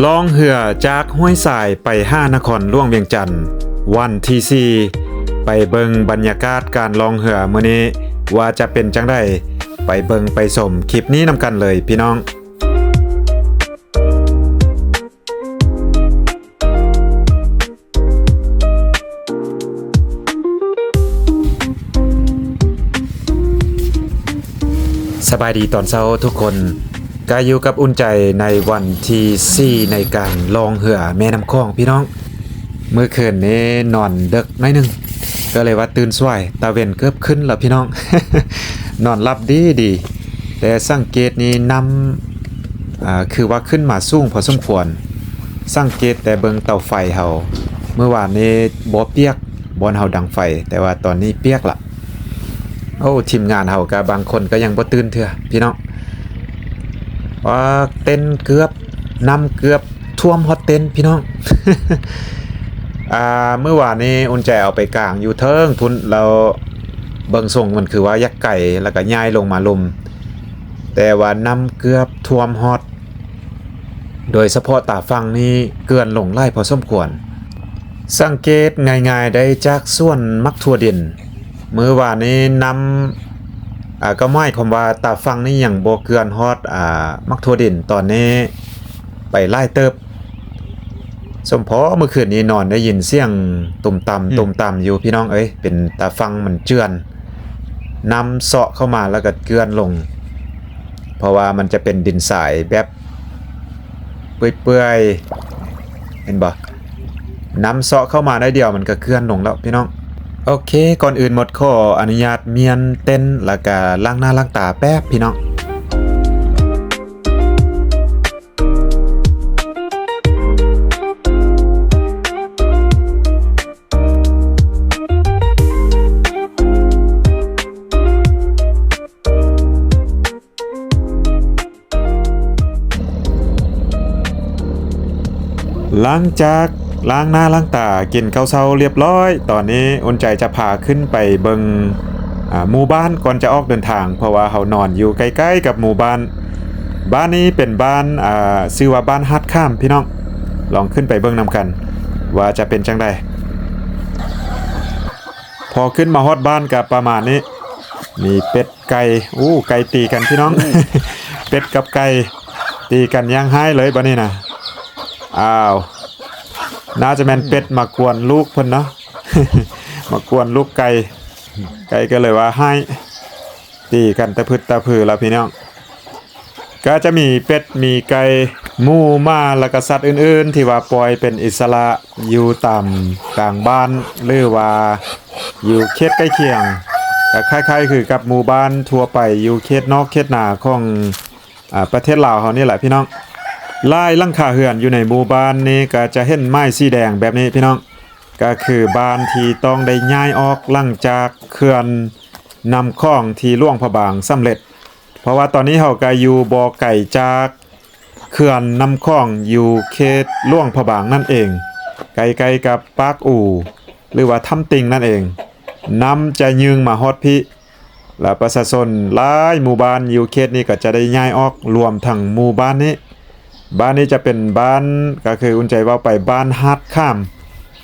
ล่องเหือจากห้วยสายไป5นครหลวงเวียงจันทน์วันที่4ไปเบิงบรรยากาศการล่องเหือมื้อนี้ว่าจะเป็นจังได๋ไปเบิงไปชมคลิปนี้นำกันเลยพี่น้องสบายดีตอนเช้าทุกคนก็อยู่กับอุ่นใจในวันที่4ในการลองเหือแม่น้ำคลองพี่น้องเมื่อคืนนี้นอนดึกหน่อยนึงก็เลยว่าตื่นสวยตาเว้นเกือบขึ้นแล้วพี่น้อง นอนหลับดีแต่สังเกตนี้นำคือว่าขึ้นมาสูงพอสมควรสังเกตแต่เบิงเตาไฟเฮาเมื่อวานนี้บ่เปียกบ่เฮาดังไฟแต่ว่าตอนนี้เปียกละโอ้ทีมงานเฮาก็บางคนก็ยังบ่ตื่นเทื่อพี่น้องว่าเต้นเกือบน้ำเกือบท่วมฮอตเต้นพี่น้อง เมื่อวานนี้อุ่นใจเอาไปกลางอยู่เทิงพุ่นเราเบิ่งส่งมันคือว่ายักษ์ไก่แล้วก็ย้ายลงมาลมแต่ว่าน้ำเกือบท่วมฮอตโดยเฉพาะตาฟังนี้เกินลงไล่พอสมควรสังเกตง่ายๆได้จากส่วนมักทั่วดินเมื่อวานนี้น้ำก็หมายความว่าตาฟังนี่ยังบ่เกินฮอดมักทั่วดินตอนนี้ไปไล่เติบสมพอเมื่อคืนนี้นอนได้ยินเสียงตุ่มต่ำอยู่พี่น้องเอ้ยเป็นตาฟังมันเจือนน้ำเซาะเข้ามาแล้วก็เกลือนลงเพราะว่ามันจะเป็นดินทรายแบบเปื่อยๆเห็นบ่น้ำเซาะเข้ามาได้เดียวมันก็เกลือนลงแล้วพี่น้องโอเคก่อนอื่นหมดขออนุญาตเมียนเต้นแล้วก็ล้างหน้าล้างตาแป๊บพี่น้องหลังจากล้างหน้าล้างตากินข้าวเช้าเรียบร้อยตอนนี้อุ่นใจจะพาขึ้นไปเบิงหมู่บ้านก่อนจะออกเดินทางเพราะว่าเฮานอนอยู่ใกล้ๆกับหมู่บ้านนี้เป็นบ้านชื่อว่าบ้านฮัดข้ามพี่น้องลองขึ้นไปเบิ่งนำกันว่าจะเป็นจังไดพอขึ้นมาฮอดบ้านกับประมาณนี้มีเป็ดไก่ไก่ตีกันพี่น้อง เป็ดกับไก่ตีกันย่างไห้เลยบัดนี้นะน่าจะแม่นเป็ดมากวนลูกเพิ่นเนาะ มากวนลูกไก่ก็เลยว่าให้ตีกันตะพึดตะพือแล้วพี่น้องก็จะมีเป็ดมีไก่หมูม้าแล้วก็สัตว์อื่นๆที่ว่าปล่อยเป็นอิสระอยู่ตามกลางบ้านหรือว่าอยู่เขตใกล้เคียงก็คล้ายๆคือกับหมู่บ้านทั่วไปอยู่เขตนอกเขตหน้าของประเทศลาวเฮานี่แหละพี่น้องลายหลังคาเรือนอยู่ในหมู่บ้านนี้ก็จะเห็นไม้สีแดงแบบนี้พี่น้องก็คือบ้านที่ต้องได้ย้ายออกหลังจากเขื่อนนำคลองที่หลวงพระบางสำเร็จเพราะว่าตอนนี้เฮาก็อยู่บ่อไก่จากเขื่อนนำคลองอยู่เขตหลวงพระบางนั่นเองไกลๆกับปากอู่หรือว่าถ้ำติงนั่นเองนำจะยึงมาฮอดพี่และประชาชนหลายหมู่บ้านอยู่เขตนี้ก็จะได้ย้ายออกรวมทั้งหมู่บ้านนี้จะเป็นบ้านก็คืออุ่นใจว่าไปบ้านฮัดข้าม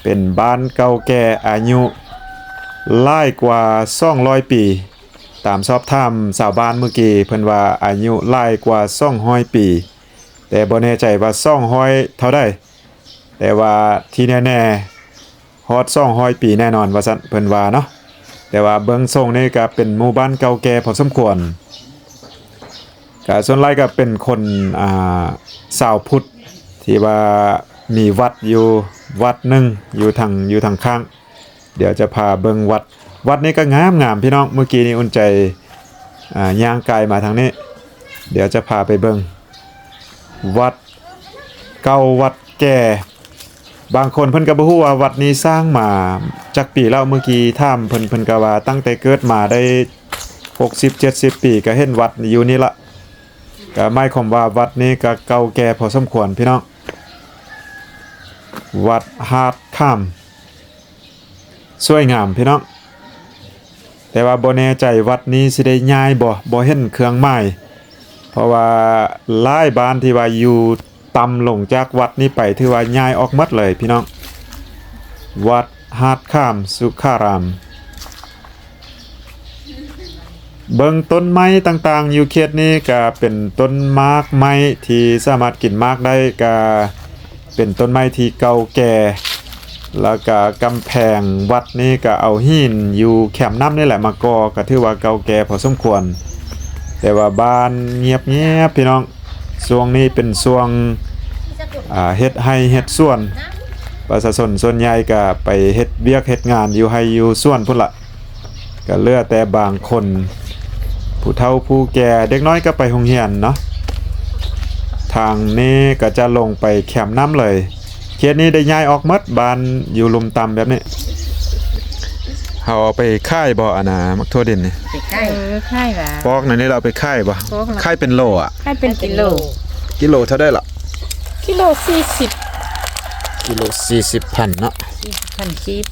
เป็นบ้านเก่าแก่อายุหลายกว่า200ปีตามสอบถามชาวบ้านเมื่อกี้เพิ่นว่าอายุหลายกว่า200ปีแต่บ่แน่ใจว่า200เท่าใดแต่ว่าที่แน่ๆฮอด200ปีแน่นอนว่าซั่นเพิ่นว่าเนาะแต่ว่าเบิ่งทรงนี่ก็เป็นหมู่บ้านเก่าแก่พอสมควรก็ส่วนหลายก็เป็นคนชาวพุทธที่ว่ามีวัดอยู่วัดหนึ่งอยู่ทางข้างเดี๋ยวจะพาเบิ่งวัดนี้ก็งามพี่น้องเมื่อกี้นี้อุ่นใจย่างกายมาทางนี้เดี๋ยวจะพาไปเบิ่งวัดเก่าวัดแก่บางคนเพิ่นก็บ่ฮู้ว่าวัดนี้สร้างมาจักปีแล้วเมื่อกี้ถามเพิ่นก็ว่าตั้งแต่เกิดมาได้60-70 ปีก็เห็นวัดอยู่นี่ละก็หมายความว่าวัดนี้ก็เก่าแก่พอสมควรพี่น้องวัดฮาดข้ามสวยงามพี่น้องแต่ว่าบ่แน่ใจวัดนี้สิได้ย้ายบ่เห็นเครื่องไม้เพราะว่าหลายบ้านที่ว่าอยู่ ต่ำลงจากวัดนี้ไปถือว่าย้ายออกหมดเลยพี่น้องวัดหาดข้ามสุขารามเบิ่งต้นไม้ต่างๆอยู่เขตนี้ก็เป็นต้นมากไม้ที่สามารถกินมากได้ก็เป็นต้นไม้ที่เก่าแก่แล้วก็กำแพงวัดนี้ก็เอาหินอยู่แคมน้ำนี่แหละมาก่อก็ถือว่าเก่าแก่พอสมควรแต่ว่าบ้านเงียบๆพี่น้องช่วงนี้เป็นช่วงเฮ็ดให้เฮ็ดสวนประชาชนส่วนใหญ่ก็ไปเฮ็ดเวียกเฮ็ดงานอยู่ให้อยู่สวนพุ่นละก็เหลือแต่บางคนผู้เฒ่าผู้แก่เด็กน้อยก็ไปโรงเรียนเนาะทางนี้ก็จะลงไปแคมน้ำเลยเขตนี้ได้ย้ายออกหมดบ้านอยู่ลุมต่ำแบบนี้เฮาเอาไปค่ายบ่อะนะมักทั่วดินนี่ ไปใกล้ค่ายว่า ปอกนั่นนี่เราเอาไปค่ายบ่ค่ายเป็นโลอ่ะ ค่ายเป็นกิโล กิโลเท่าได้ล่ะ กิโล40กิโล40,000เนาะ พันชีพ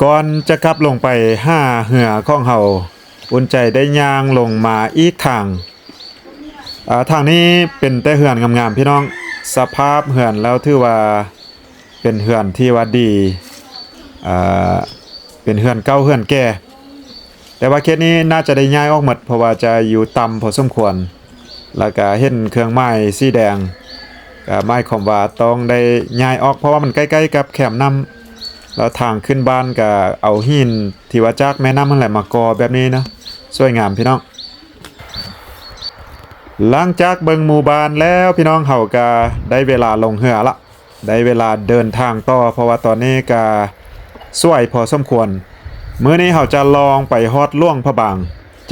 ก่อนจะกลับลงไปห้าเหือของเฮาอุ่นใจได้ย่างลงมาอีกทางทางนี้เป็นแต่เหือนงามๆพี่น้องสภาพเหือนแล้วถือว่าเป็นเหือนที่ว่าดีเป็นเหือนเก่าเหือนแก่แต่ว่าเคสนี้น่าจะได้ย้ายออกหมดเพราะว่าจะอยู่ต่ำพอสมควรแล้วก็เห็นเครื่องไม้สีแดงก็หมายความว่าต้องได้ย้ายออกเพราะว่ามันใกล้ๆกับแคมป์น้ำแล้วทางขึ้นบ้านก็เอาหินที่ว่าจากแม่น้ำนั่นแหละมากอแบบนี้นะสวยงามพี่น้องหลังจากเบิ่งหมู่บ้านแล้วพี่น้องเฮาก็ได้เวลาลงเรือละได้เวลาเดินทางต่อเพราะว่าตอนนี้ก็สวยพอสมควรมื้อนี้เฮาจะลองไปฮอดล่วงพระบาง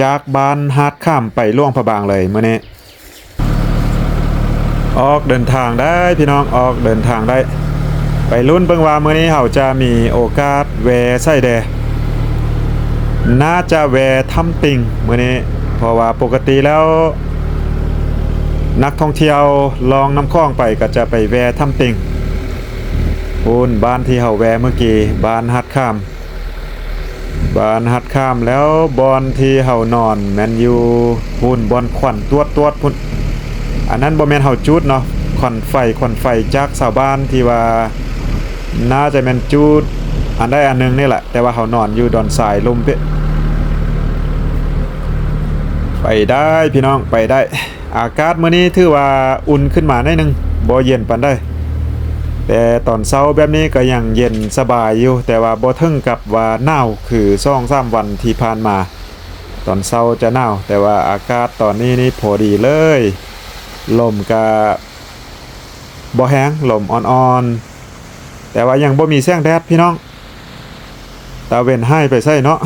จากบ้านฮาดข้ามไปล่วงพระบางเลยมื้อนี้ออกเดินทางได้พี่น้องออกเดินทางได้ไปลุ้นเบิ่งว่ามื้อนี้เฮาจะมีโอกาสแวะไส้แดน่าจะแวะถ้ำติงมื้อนี้เพราะว่าปกติแล้วนักท่องเที่ยวลองน้ำคลองไปก็จะไปแวะถ้ำติงพูนบ้านที่เฮาแวะเมื่อกี้บ้านฮัดข้ามบ้านฮัดข้ามแล้วบอนที่เฮานอนแม่นอยู่พูนบอนขวัญตวดพุ่นอันนั้นบ่แม่นเฮาจุดเนาะขวัญไฟจากชาวบ้านที่ว่าน่าจะแม่นจุดอันใดอันหนึงนี่แหละแต่ว่าเฮานอนอยู่ดอนทรายลมเป๊ะไปได้พี่น้องไปได้อากาศมื้อนี้ถือว่าอุ่นขึ้นมาหน่อยนึงบ่เย็นปานใดแต่ตอนเช้าแบบนี้ก็ยังเย็นสบายอยู่แต่ว่าบ่ถึงกับว่าหนาวคือ 2-3 วันที่ผ่านมาตอนเช้าจะหนาวแต่ว่าอากาศตอนนี้นี่พอดีเลยลมก็บ่แห้งลมอ่อนๆแต่ว่ายังบ่มีแสงแดดพี่น้องตาเว้นให้ไปใส่เนาะ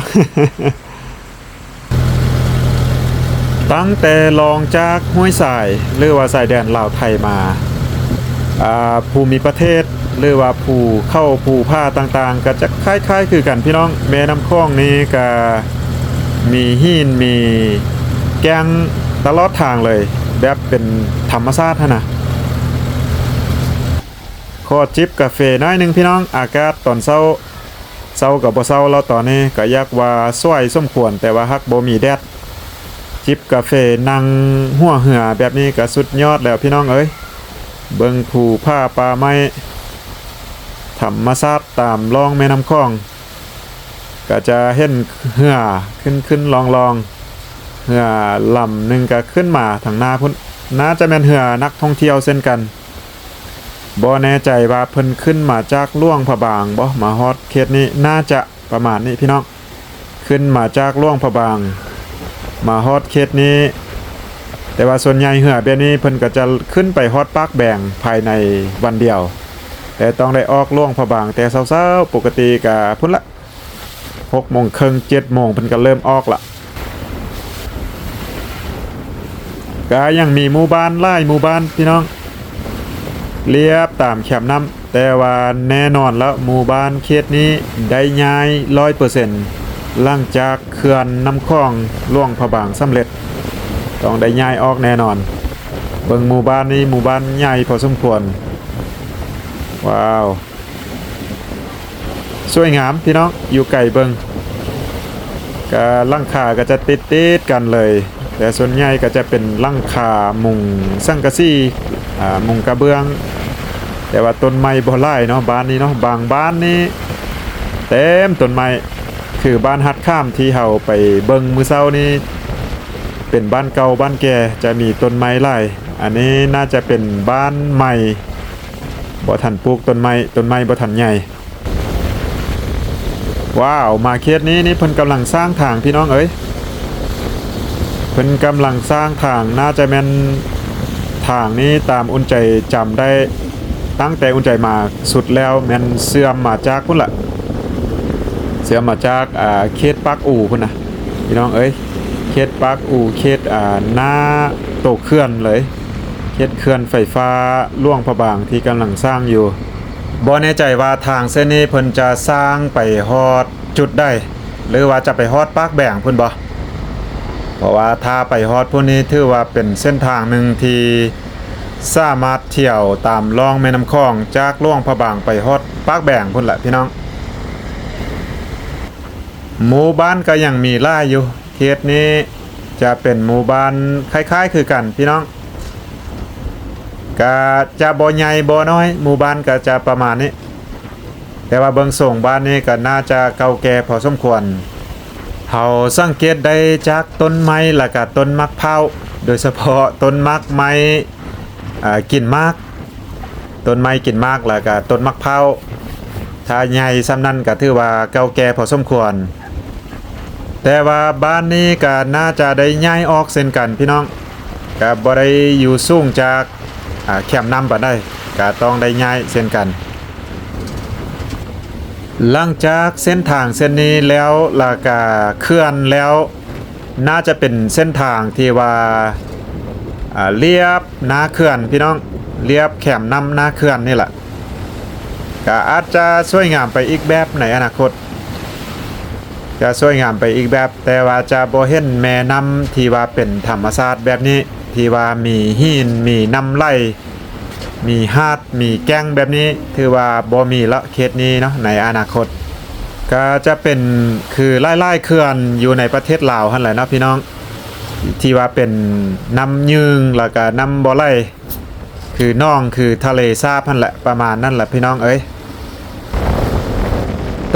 ตั้งแต่ลองจากห้วยสายหรือว่าสายแดนลาวไทยมาภูมิประเทศหรือว่าภูเข้าภูผ้าต่างๆก็จะคล้ายๆคือกันพี่น้องแม่น้ำคลองนี้ก็มีหินมีแกงตลอดทางเลยแบบเป็นธรรมชาตินะขอจิบกาแฟน้อยนึงพี่น้องอากาศตอนเช้ากับบ่เช้าแล้วตอนนี้ก็อยากว่าสวยสมควรแต่ว่าฮักบ่มีแดดจิบกาแฟนั่งหัวเหือแบบนี้ก็สุดยอดแล้วพี่น้องเอ้ยเบิ่งภูผ้าป่าไม้ธรรมชาติตามร่องแม่น้ำคลองก็จะเห็นเหือขึ้นลองเหือลำหนึ่งก็ขึ้นมาทางหน้าพุ่นน่าจะเป็นเหือนักท่องเที่ยวเช่นกันบ่แน่ใจว่าเพิ่นขึ้นมาจากล่วงพระบางบ่มาฮอดเขตนี้น่าจะประมาณนี้พี่น้องขึ้นมาจากล่วงพระบางมาฮอดเขตนี้แต่ว่าส่วนใหญ่เหือแบบนี้เพิ่นก็จะขึ้นไปฮอดปากแบงภายในวันเดียวแต่ต้องได้ออกล่วงพระบางแต่เช้าๆปกติก็พุ่นละ6:30 7:00เพิ่นก็เริ่มออกละก็ยังมีหมู่บ้านหลายหมู่บ้านพี่น้องเรียบตามแคมป์น้ำแต่ว่าแน่นอนแล้วหมู่บ้านเขตนี้ได้ย้าย 100% หลังจากเขื่อนน้ำคลองล่วงพระบางสำเร็จต้องได้ย้ายออกแน่นอนเบิ่งหมู่บ้านนี้หมู่บ้านใหญ่พอสมควรว้าวสวยงามพี่น้องอยู่ไกลเบิ่ง ก็หลังคาก็จะติดๆกันเลย แต่ส่วนใหญ่ก็จะเป็นหลังคามุงสังกะสีมุงกระเบื้อง แต่ว่าต้นไม้บ่หลายเนาะบ้านนี้เนาะบางบ้านนี้เต็มต้นไม้คือบ้านฮัดข้ามที่เฮาไปเบิ่งมื้อเช้านี้เป็นบ้านเก่าบ้านแก่จะมีต้นไม้หลายอันนี้น่าจะเป็นบ้านใหม่บ่ทันปลูกต้นไม้บ่ทันใหญ่ว้าวมาเขตนี้นี่เพิ่นกำลังสร้างทางพี่น้องเอ้ยเพิ่นกำลังสร้างทางน่าจะแม่นทางนี้ตามอุ่นใจจำได้ตั้งแต่อุ่นใจมาสุดแล้วแม่นเสื่อมมาจากพุ่นละเสื่อมมาจากเขตปากอู่พุ่นน่ะพี่น้องเอ้ยเขตปากอู่เขตหน้าโตเขื่อนเลยเขตเขื่อนไฟฟ้าล่วงพระบางที่กำลังสร้างอยู่บ่แน่ใจว่าทางเส้นนี้เพิ่นจะสร้างไปฮอดจุดได้หรือว่าจะไปฮอดปากแบ่งพุ่นบ่เพราะว่าถ้าไปฮอดพวกนี้ถือว่าเป็นเส้นทางหนึ่งที่สามารถเที่ยวตามล่องแม่น้ำคลองจากล่วงพระบางไปฮอดปากแบ่งพุ่นแหละพี่น้องหมู่บ้านก็ยังมีหลายอยู่เขตนี้จะเป็นหมู่บ้านคล้ายๆคือกันพี่น้องก็จะบ่ใหญ่บ่น้อยหมู่บ้านก็จะประมาณนี้แต่ว่าเบิ่งส่งบ้านนี้ก็น่าจะเก่าแก่พอสมควรเฮาสังเกตได้จากต้นไม้และก็ต้นมะพร้าวโดยเฉพาะต้นมะไม้กินมากต้นไม้กินมากแล้วก็ต้นมะพร้าวถ้าใหญ่ซ้ำนั้นก็ถือว่าเก่าแก่พอสมควรแต่ว่าบ้านนี้ก็น่าจะได้ย้ายออกเช่นกันพี่น้องก็บ่ได้อยู่สูงจากแคมป์นำปานใดก็ต้องได้ย้ายเช่นกันหลังจากเส้นทางเส้นนี้แล้วแล้วก็เคลื่อนแล้วน่าจะเป็นเส้นทางที่ว่าเรียบนาเขื่อนพี่น้องเรียบแคมป์นำนาเขื่อนนี่แหละก็อาจจะสวยงามไปอีกแบบในอนาคตจะสวยงามไปอีกแบบแต่ว่าจะบ่เห็นแม่น้ำที่ว่าเป็นธรรมชาติแบบนี้ที่ว่ามีหินมีน้ำไหลมีหาดมีแก้งแบบนี้ถือว่าบ่มีละเขตนี้เนาะในอนาคตก็จะเป็นคือไล่ๆเขื่อนอยู่ในประเทศลาวหั่นแหละเนาะพี่น้องที่ว่าเป็นน้ำยืงแล้วก็น้ำบ่ไหลคือน้องคือทะเลสาบหั่นแหละประมาณนั้นแหละพี่น้องเอ้ย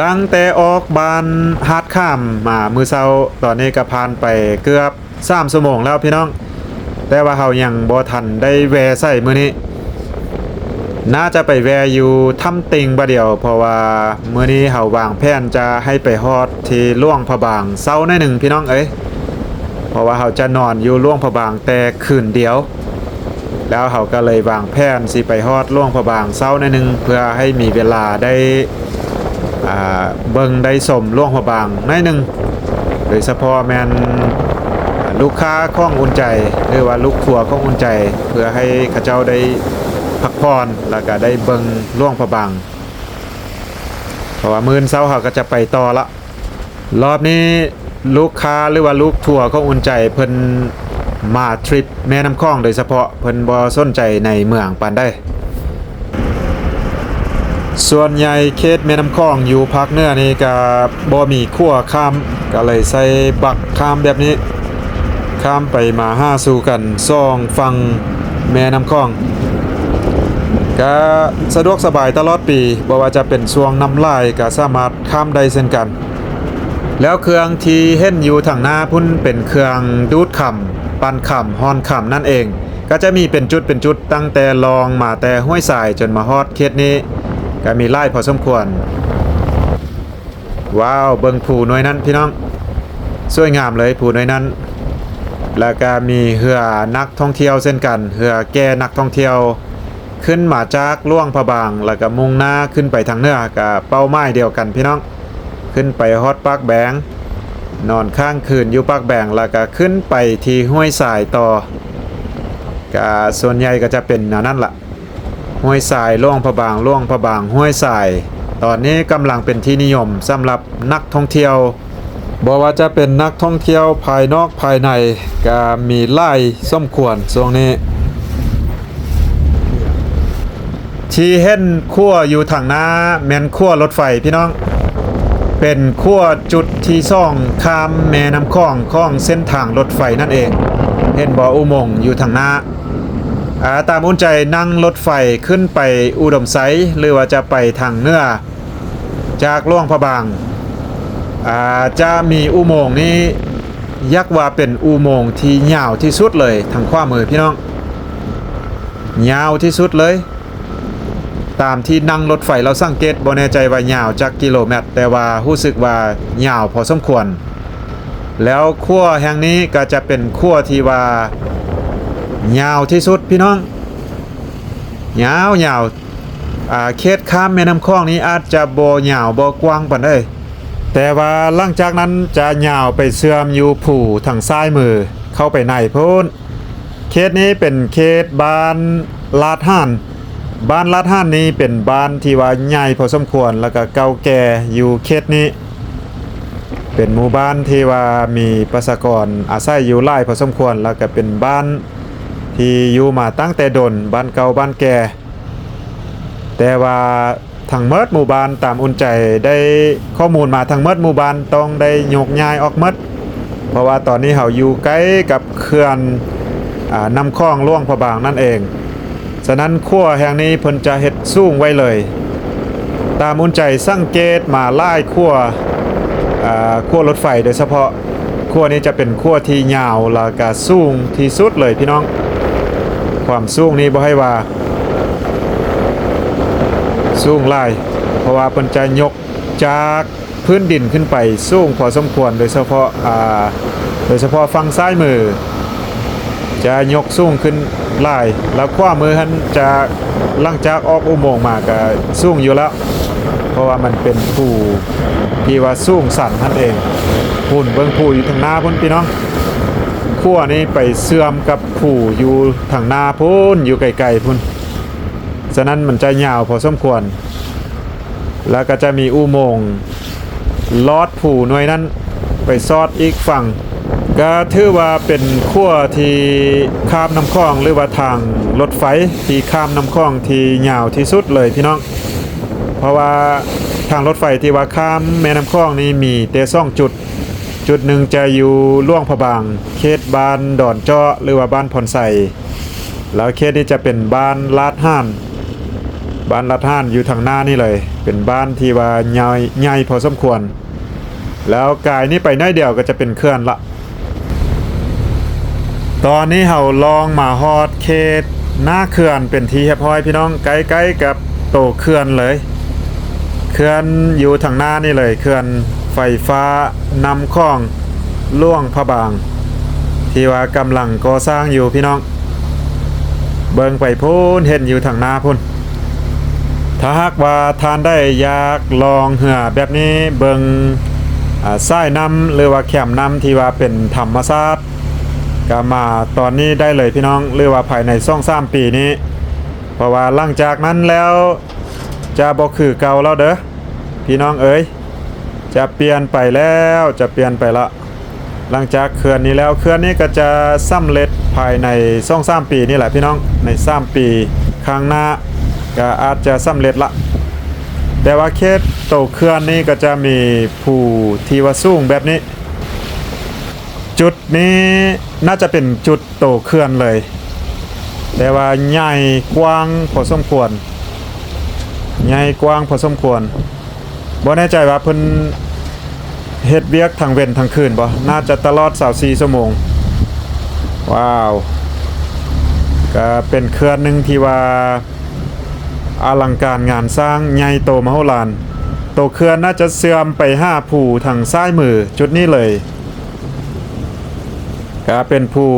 ตั้งแต่ออกบ้านฮาดข้ามมามื้อเช้าตอนนี้ก็ผ่านไปเกือบ3ชั่วโมงแล้วพี่น้องแต่ว่าเฮายังบ่ทันได้แวะใส่มื้อนี้น่าจะไปแวะอยู่ถ้ำติงบ่เดียวเพราะว่ามื้อนี้เฮาวางแผนจะให้ไปฮอดที่ล่วงพระบางเช้าหน่อยหนึ่งพี่น้องเอ้ยเพราะว่าเฮาจะนอนอยู่ล่วงพระบางแต่คืนเดียวแล้วเฮาก็เลยวางแผนสิไปฮอดล่วงพระบางเช้าหน่อยหนึ่งเพื่อให้มีเวลาได้เบิ่งได้ชมล่วงพระบางหน่อยหนึ่งโดยเฉพาะแม่นลูกค้าของอุ่นใจหรือว่าลูกทัวร์ของอุ่นใจเพื่อให้เขาเจ้าได้พักผ่อนแล้วก็ได้เบิ่งล่วงพระบางเพราะว่ามื้อเช้าเฮาก็จะไปต่อละรอบนี้ลูกค้าหรือว่าลูกทัวร์ของอุ่นใจเพิ่นมาทริปแม่น้ำคลองโดยเฉพาะเพิ่นบ่สนใจในเมืองปานใดส่วนใหญ่เขตแม่น้ำคลองอยู่ภาคเหนือนี่ก็บ่มีขั้วข้ามก็เลยใส่บักข้ามแบบนี้ข้ามไปมาหาสู่กันซ่องฟังแม่น้ำคลองก็สะดวกสบายตลอดปีบ่ว่าจะเป็นช่วงน้ำลายก็สามารถข้ามได้เช่นกันแล้วเครื่องที่เห็นอยู่ทางหน้าพุ่นเป็นเครื่องดูดค่ำปั่นค่ำฮอนค่ำนั่นเองก็จะมีเป็นจุดตั้งแต่ลองมาแต่ห้วยทรายจนมาฮอดเขตนี้ก็มีไล่พอสมควรว้าวเบิ่งผู้น้อยนั้นพี่น้องสวยงามเลยผู้น้อยนั้นแล้วก็มีเรือนักท่องเที่ยวเช่นกันเรือแก่นักท่องเที่ยวขึ้นมาจากล่วงพระบางแล้วก็มุ่งหน้าขึ้นไปทางเหนือกับเป้าหมายเดียวกันพี่น้องขึ้นไปฮอดปากแบงนอนข้างคืนอยู่ปากแบงแล้วก็ขึ้นไปที่ห้วยทรายต่อก็ส่วนใหญ่ก็จะเป็นนั่นล่ะห้วยทรายล่วงพระบางห้วยทรายตอนนี้กำลังเป็นที่นิยมสำหรับนักท่องเที่ยวบอกว่าจะเป็นนักท่องเที่ยวภายนอกภายในก็มีไล่สมควรช่วงนี้ที่เห็นขั้วอยู่ทางหน้าแม่นขั้วรถไฟพี่น้อง เป็นขั้วจุดที่ซ่องข้ามแม่น้ำคลองของเส้นทางรถไฟนั่นเองเห็นบ่ออุโมงค์อยู่ทางหน้าตามอุ่นใจนั่งรถไฟขึ้นไปอุดมไซด์หรือว่าจะไปทางเหนือจากหลวงพระบางจะมีอุโมงค์นี้ยักว่าเป็นอุโมงค์ที่ยาวที่สุดเลยทางขวามือพี่น้องยาวที่สุดเลยตามที่นั่งรถไฟเราสังเกตบ่แน่ใจว่ายาวจักกิโลเมตรแต่ว่ารู้สึกว่ายาวพอสมควรแล้วขั้วแห่งนี้ก็จะเป็นขั้วที่ว่ายาวที่สุดพี่น้องยาวเขตข้ามแม่น้ำคลองนี้อาจจะบ่ยาวบ่กว้างปานใดแต่ว่าหลังจากนั้นจะยาวไปเชื่อมอยู่ผู้ทางซ้ายมือเข้าไปในโพ้นเขตนี้เป็นเขตบ้านลาดห่านบ้านลาดห่านนี้เป็นบ้านที่ว่าใหญ่พอสมควรแล้วก็เก่าแก่อยู่เขตนี้เป็นหมู่บ้านที่ว่ามีประชากรอาศัยอยู่หลายพอสมควรแล้วก็เป็นบ้านที่อยู่มาตั้งแต่ดนบ้านเก่าบ้านแก่แต่ว่าทั้งหมดหมู่บ้านตามอุ่นใจได้ข้อมูลมาทั้งหมดหมู่บ้านต้องได้ยกย้ายออกหมดเพราะว่าตอนนี้เขาอยู่ใกล้กับเขื่อนน้ำคลองหลวงพระบางนั่นเองฉะนั้นขั้วแห่งนี้เพิ่นจะเฮ็ดสูงไว้เลยตามอุ่นใจสังเกตมาไล่ขั้วรถไฟโดยเฉพาะขั้วนี้จะเป็นขั้วที่ยาวแล้วก็สูงที่สุดเลยพี่น้องความสูงนี้บ่ให้ว่าสูงหลายเพราะว่าเพิ่นจะยกจากพื้นดินขึ้นไปสูงพอสมควรโดยเฉพาะฝั่งซ้ายมือจะยกสูงขึ้นหลายแล้วขวามือหันจะหลังจากออกอุโมงค์มาก็สูงอยู่แล้วเพราะว่ามันเป็นผู้ที่ว่าสูงสันนั่นเองพุ่นเบิ่งผู้อยู่ทางหน้าพุ่นพี่น้องขั้วนี้ไปเสื่อมกับผู้อยู่ทางหน้าพุ่นอยู่ไกลๆพุ่นฉะนั้นมันจะยาวพอสมควรแล้วก็จะมีอุโมงค์ลอดผู้หน่วยนั้นไปซอดอีกฝั่งก็ถือว่าเป็นขั้วที่ข้ามน้ำคลองหรือว่าทางรถไฟที่ข้ามน้ำคลองที่ยาวที่สุดเลยพี่น้องเพราะว่าทางรถไฟที่ว่าข้ามแม่น้ำคลองนี้มีแต่2จุดหนึ่งจะอยู่หลวงพระบางเขตบ้านดอนเจาะหรือว่าบ้านพรไสแล้วเขตนี้จะเป็นบ้านลาดห่านอยู่ทางหน้านี่เลยเป็นบ้านที่ว่าใหญ่พอสมควรแล้วกายนี้ไปน้อยเดียวก็จะเป็นเขื่อนละตอนนี้เราลองมาฮอดเขตหน้าเขื่อนเป็นที่เรียบร้อยพี่น้องใกล้ๆกับโตเขื่อนเลยเขื่อนอยู่ทางหน้านี่เลยเขื่อนไฟฟ้านำคลองหลวงพระบางที่ว่ากำลังก่อสร้างอยู่พี่น้องเบิ่งไปพูนเห็นอยู่ทางหน้าพุ่นถ้าหากว่าทานได้อยากลองเหือแบบนี้เบิ่งสายน้ำหรือว่าแคมน้ำที่ว่าเป็นธรรมชาติก็มาตอนนี้ได้เลยพี่น้องหรือว่าภายใน2-3 ปีนี้เพราะว่าหลังจากนั้นแล้วจะบ่คือเก่าแล้วเด้อพี่น้องเอ๋ยจะเปลี่ยนไปแล้วจะเปลี่ยนไปละหลังจากเขื่อนนี้แล้วเขื่อนนี้ก็จะสำเร็จภายใน2-3 ปีนี่แหละพี่น้องใน3 ปีข้างหน้าก็อาจจะสำเร็จละแต่ว่าเขตโตเขื่อนนี้ก็จะมีผู้ที่ว่าสูงแบบนี้จุดนี้น่าจะเป็นจุดโตเขื่อนเลยแต่ว่าใหญ่กว้างพอสมควรบ่แน่ใจว่าเพิ่นเฮ็ดเวียกทางเว้นทางคืนบ่น่าจะตลอด24 ชั่วโมงว้าวก็เป็นเขื่อนหนึ่งที่ว่าอลังการงานสร้างใหญ่โตมโหฬารโตเขื่อนน่าจะเสื่อมไป5ผู้ทางซ้ายมือจุดนี้เลยก็เป็นผู้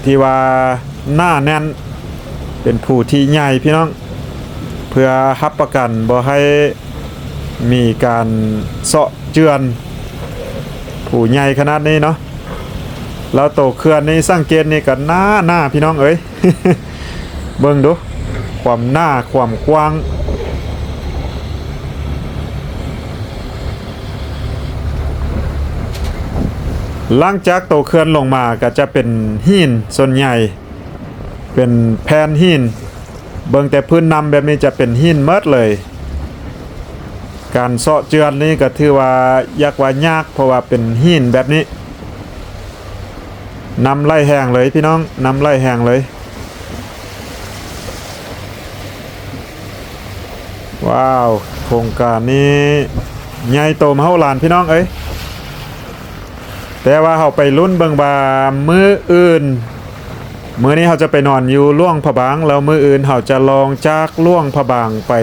ที่ว่าหน้าแน่นเป็นผู้ที่ใหญ่พี่น้องเพื่อรับประกันบ่ให้มีการเซาะเจือนผู้ใหญ่ขนาดนี้เนาะแล้วโตเขื่อนนี้สังเกตนี่ก็หน้าพี่น้องเอ้ย เบิ่งดูความหน้าความกว้างหลังจากโตเขื่อนลงมาก็จะเป็นหินส่วนใหญ่เป็นแผ่นหินเบิ่งแต่พื้นนำแบบนี้จะเป็นหินหมดเลย การเซาะเจือนนี่ก็ถือว่ายักว่ายากเพราะว่าเป็นหินแบบนี้นำไล่แห้งเลยพี่น้องนำไล่แห้งเลยว้าวโครงการนี้ใหญ่โตมโหฬารพี่น้องเอ้ยแต่ว่าเฮาไปลุ้นเบิ่งว่ามื้ออื่นมื้อนี้เฮาจะไปนอนอยู่ล่วงพระบางแล้วมื้ออื่นเฮาจะลองจากล่วงพระบางไป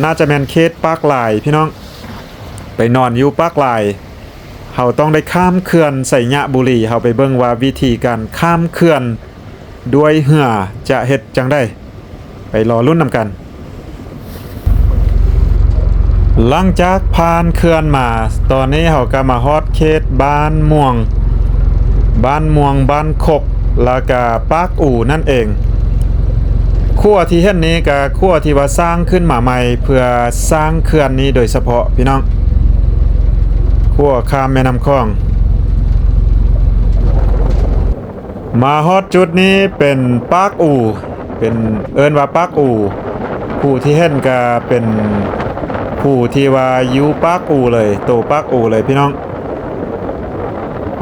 น่าจะแม่นเขตปากหลายพี่น้องไปนอนอยู่ปากหลายเฮาต้องได้ข้ามเขื่อนไสยะบุรีเฮาไปเบิ่งว่าวิธีการข้ามเขื่อนด้วยเหือจะเฮ็ดจังได้ไปรอลุ้นนำกันหลังจากผ่านเขื่อนมาตอนนี้เฮาก็มาฮอดเขตบ้านม่วงบ้านคกแล้วก็ปากอู่นั่นเองขั้วที่เห็นนี้ก็ขั้วที่ว่าสร้างขึ้นมาใหม่เพื่อสร้างเขื่อนนี้โดยเฉพาะพี่น้องขั้วข้ามแม่น้ำคลองมาฮอดจุดนี้เป็นปากอู่เป็นเอิ้นว่าปากอู่ผู้ที่เห็นก็เป็นผู้ที่ว่าอยู่ปากอู่เลยโตปากอู่เลยพี่น้อง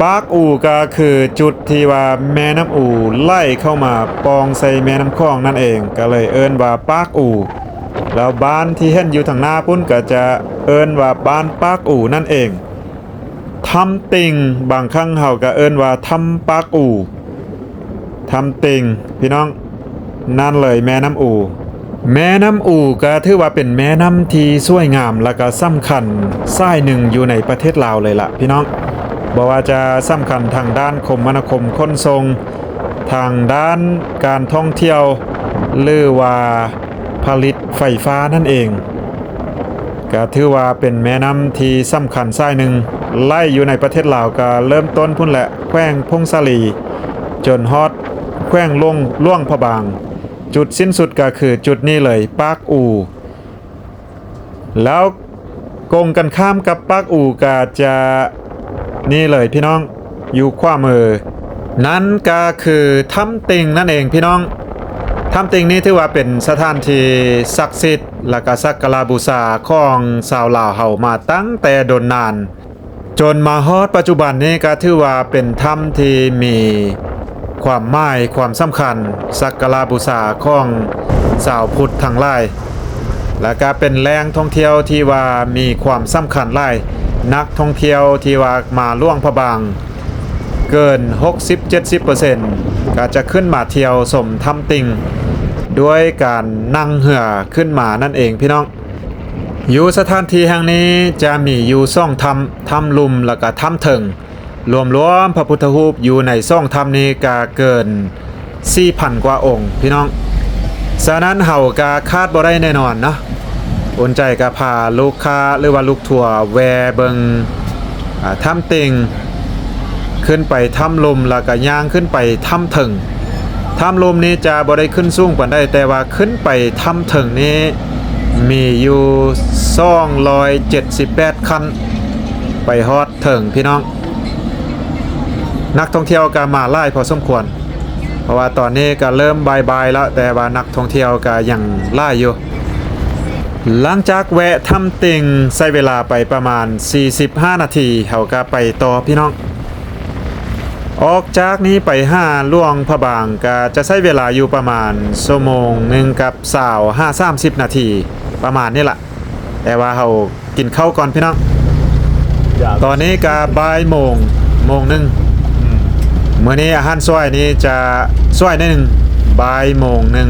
ปากอู่ก็คือจุดที่ว่าแม่น้ำอู่ไล่เข้ามาปองใส่แม่น้ำคลองนั่นเองก็เลยเอิ้นว่าปากอู่แล้วบ้านที่เห็นอยู่ทางหน้าปุ้นก็จะเอิ้นว่าบ้านปากอู่นั่นเองทำติ่งบางครั้งเฮาก็เอิ้นว่าทำปากอู่ทำติ่งพี่น้องนั่นเลยแม่น้ำอู่แม่น้ำอู่ก็ถือว่าเป็นแม่น้ำที่สวยงามและก็สำคัญสายหนึ่งอยู่ในประเทศลาวเลยล่ะพี่น้องบอกว่าจะสำคัญทางด้านคมนาคมขนส่งทางด้านการท่องเที่ยวหรือว่าผลิตไฟฟ้านั่นเองก็ถือว่าเป็นแม่น้ำที่สำคัญสายหนึ่งไล่อยู่ในประเทศลาวก็เริ่มต้นพุ่นแหละแขวงพงศาลีจนฮอดแขวงล่วงพระบางจุดสิ้นสุดก็คือจุดนี้เลยปากอู่แล้วกงกันข้ามกับปากอู่ก็จะนี่เลยพี่น้องอยู่ขวามือนั้นก็คือถ้ำติ่งนั่นเองพี่น้องถ้ำติ่งนี้ถือว่าเป็นสถานที่ศักดิ์สิทธิ์และก็สักการะบูชาของชาวลาวเฮามาตั้งแต่โดนนานจนมาฮอดปัจจุบันนี้ก็ถือว่าเป็นถ้ำที่มีความหมายความสำคัญสักการะบูชาของชาวพุทธทั้งหลายและก็เป็นแหล่งท่องเที่ยวที่ว่ามีความสำคัญหลายนักท่องเที่ยวที่ว่ามาล่วงพระบางเกิน 60-70% ก็จะขึ้นมาเที่ยวชมถ้ำติ่งด้วยการนั่งเหือขึ้นมานั่นเองพี่น้องอยู่สถานที่แห่งนี้จะมีอยู่ถ้ำลุมแล้วก็ถ้ำเถิงรวมพระพุทธรูปอยู่ในถ้ำนี้ก็เกิน 4,000 กว่าองค์พี่น้องฉะนั้นเฮาก็คาดบ่ได้แน่นอนเนาะอุ่นใจก็พาลูกค้าหรือว่าลูกทัวร์แวเบิงถ้ำติ่งขึ้นไปถ้ำลมแล้วก็ย่างขึ้นไปถ้ำถึงถ้ำลมนี้จะบ่ได้ขึ้นสูงปานใดแต่ว่าขึ้นไปถ้ำถึงนี้มีอยู่278ขั้นไปฮอดถึงพี่น้องนักท่องเที่ยวก็มาหลายพอสมควรเพราะว่าตอนนี้ก็เริ่มบ่ายๆแล้วแต่ว่านักท่องเที่ยวก็ยังหลายอยู่หลังจากแวะถ้ำติ่งใช้เวลาไปประมาณ45นาทีเฮาก็ไปต่อพี่น้องออกจากนี้ไปล่วงพระบางก็จะใช้เวลาอยู่ประมาณชั่วโมงหนึ่งกับ30นาทีประมาณนี้แหละแต่ว่าเฮากินข้าวก่อนพี่น้องตอนนี้ก็บ่ายโมงหนึ่งมื้อนี้อาหารซอยนี้จะซอยนึงบ่ายโมงหนึ่ง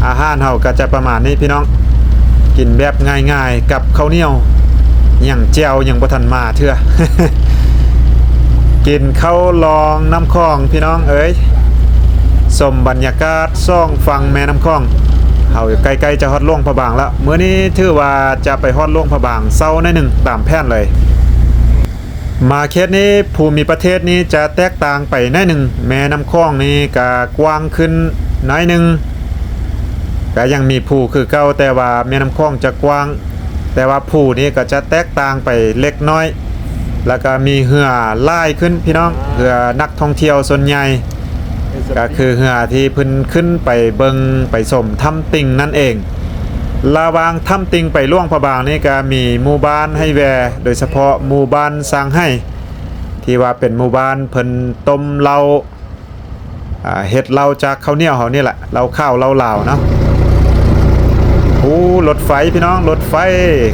อาหารเฮาก็จะประมาณนี้พี่น้องกินแบบง่ายๆกับข้าวเหนียวอย่างแจ่วอย่างบ่ทันมาเทื่อ กินข้าวลองน้ำคลองพี่น้องเอ้ยสมบรรยากาศซ่องฟังแม่น้ำคลองเฮาใกล้ๆจะฮอดล่วงพระบางแล้วมื้อนี้ถือว่าจะไปฮอดล่วงพระบางเช้าหน่อยนึงตามแผนเลยมาเขตนี้ภูมิประเทศนี้จะแตกต่างไปหน่อยนึงแม่น้ำคลองนี้ก็กว้างขึ้นหน่อยนึงก็ยังมีภูคือเก่าแต่ว่าแม่น้ำคลองจะกว้างแต่ว่าภูนี้ก็จะแตกต่างไปเล็กน้อยแล้วก็มีเหือลายขึ้นพี่น้องเหือนักท่องเที่ยวส่วนใหญ่ก็คือเหือที่เพิ่นขึ้นไปเบิงไปชมถ้ำติ่งนั่นเอง ระหว่างถ้ำติงไปล่วงพระบางนี่ก็มีหมู่บ้านให้แวโดยเฉพาะหมู่บ้านสร้างให้ที่ว่าเป็นหมู่บ้านเพิ่นต้มเหล้าเฮ็ดเหล้าจากข้าวเหนียวเฮานี่แหละเหล้าข้าวเหล้าลาวเนาะโอ้รถไฟพี่น้องรถไฟ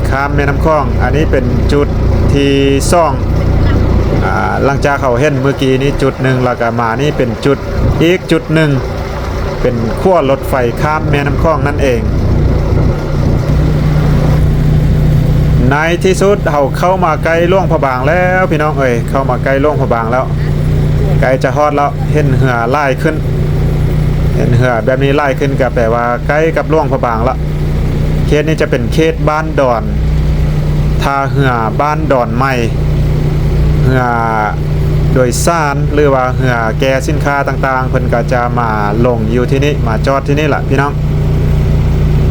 ข้ามแม่น้ำคลองอันนี้เป็นจุดที่2หลังจากเขาเห็นเมื่อกี้นี้จุดหนึ่งแล้วก็มานี่เป็นจุดอีกจุดหนึ่งเป็นขั้วรถไฟข้ามแม่น้ำคลองนั่นเองในที่สุดเขาเข้ามาใกล้ล่วงพระบางแล้วพี่น้องเอ้ยเข้ามาใกล้ล่วงพระบางแล้วใกล้จะฮอดแล้วเห็นเหือไล่ขึ้นเห็นเหือแบบนี้ไล่ขึ้นก็แปลว่าใกล้กับล่วงพระบางแล้วเขตนี้จะเป็นเขตบ้านดอนท่าเหือบ้านดอนใหม่เหือโดยสารหรือว่าเหือแก่สินค้าต่างๆเพิ่นก็จะมาลงอยู่ที่นี่มาจอดที่นี่แหละพี่น้อง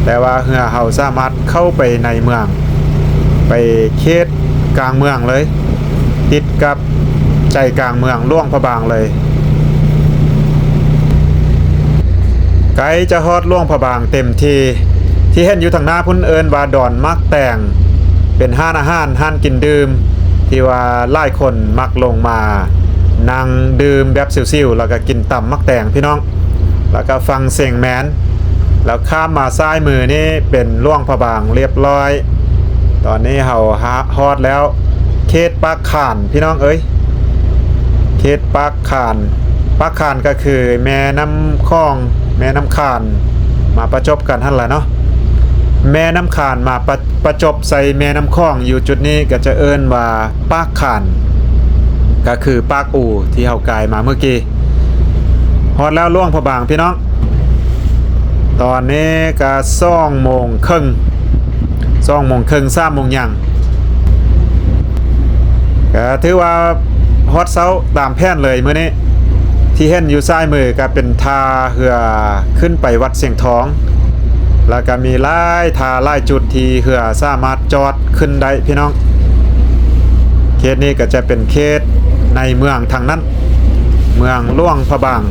แต่ว่าเหือเฮาสามารถเข้าไปในเมืองไปเขตกลางเมืองเลยติดกับใจกลางเมืองล่วงพระบางเลยไกลจะฮอดล่วงพระบางเต็มทีที่เห็นอยู่ทางหน้าพุ่นเอิญว่าดอนมักแต่งเป็นห้านอาหารห้านกินดื่มที่ว่าหลายคนมักลงมานั่งดื่มแบบซิวๆแล้วก็กินตำมักแต่งพี่น้องแล้วก็ฟังเสียงแมนแล้วข้ามมาซ้ายมือนี่เป็นล่วงพระบางเรียบร้อยตอนนี้เฮาฮอดแล้วเขตปากข่านพี่น้องเอ้ยเขตปากข่านก็คือแม่น้ำคลองแม่น้ำข่านมาประจบกันหั่นแหละเนาะแม่น้ำข่านมาประจบใส่แม่น้ำคลองอยู่จุดนี้ก็จะเอิ้นว่าปากข่านก็คือปากอู่ที่เฮากายมาเมื่อกี้ฮอดแล้วล่วงพระบางพี่น้องตอนนี้ก็2:30 น2:30 น3 โมงยังก็ถือว่าฮอดเซาตามแผนเลยมื้อนี้ที่เห็นอยู่ซ้ายมือก็เป็นทาเหือขึ้นไปวัดเสียงทองแล้วก็มีหลายทาหลายจุดที่เหือสามารถจอดขึ้นได้พี่น้องเขตนี้ก็จะเป็นเขตในเมืองทางนั้นเมืองล่วงพระบาง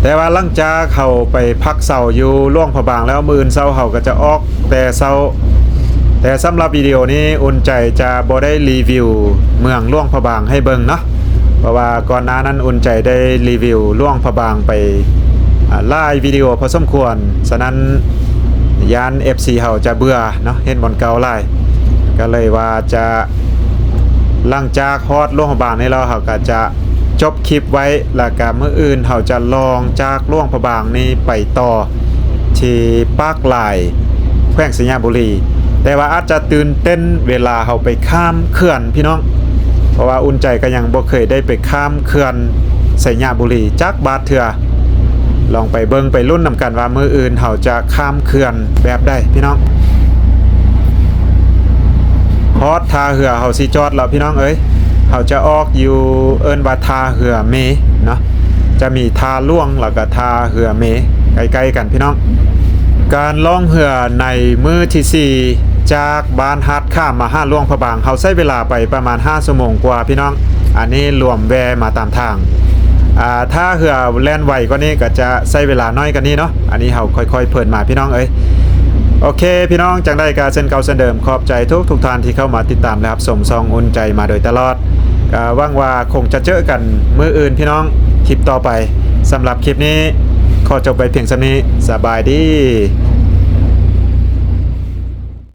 แต่ว่าหลังจากเขาไปพักเสาอยู่ล่วงพระบางแล้วมื้ออื่นเสาเขาก็จะออกแต่เสาแต่สำหรับวิดีโอนี้อุ่นใจจะบ่ได้รีวิวเมืองล่วงพระบางให้เบิ่งเนาะเพราะว่าก่อนหน้านั้นอุ่นใจได้รีวิวล่วงพระบางไปหลายวิดีโอพอสมควรฉะนั้นยาน FC เฮาจะเบื่อเนาะเห็นบอนเก่าหลายก็เลยว่าจะหลังจากฮอดล่วงพระบางนี้แล้วเฮาก็จะจบคลิปไว้แล้วก็มื้ออื่นเฮาจะลองจากล่วงพระบางนี้ไปต่อที่ปากหลายแขวงสัญญาบุรีแต่ว่าอาจจะตื่นเต้นเวลาเฮาไปข้ามเขื่อนพี่น้องเพราะว่าอุ่นใจก็ยังบ่เคยได้ไปข้ามเขื่อนสัญญาบุรีจักบาทเถื่อลองไปเบิ่งไปลุ้นนำกันว่ามื้ออื่นเฮาจะข้ามเขื่อนแบบใดพี่น้องฮอดท่าเรือเฮาสิจอดแล้วพี่น้องเอ้ยเฮาจะออกอยู่เอิ้นว่าท่าเรือเมเนาะจะมีท่าล่วงแล้วก็ท่าเรือเมใกล้ๆกันพี่น้องการล่องเรือในมื้อที่4จากบ้านฮัดข้ามมาล่วงพระบางเฮาใช้เวลาไปประมาณ5 ชั่วโมงกว่าพี่น้องอันนี้รวมแวะมาตามทางถ้าเรือแล่นไวกว่านี้ก็จะใช้เวลาน้อยกว่านี้เนาะอันนี้เฮาค่อยๆเพิ่นมาพี่น้องเอ้ยโอเคพี่น้องจังได้กาเส้นเก่าเส้นเดิมขอบใจทุกท่านที่เข้ามาติดตามและรับชมซองอุ่นใจมาโดยตลอดหวังว่าคงจะเจอกันมื้ออื่นพี่น้องคลิปต่อไปสำหรับคลิปนี้ขอจบไปเพียงเท่านี้สบายดี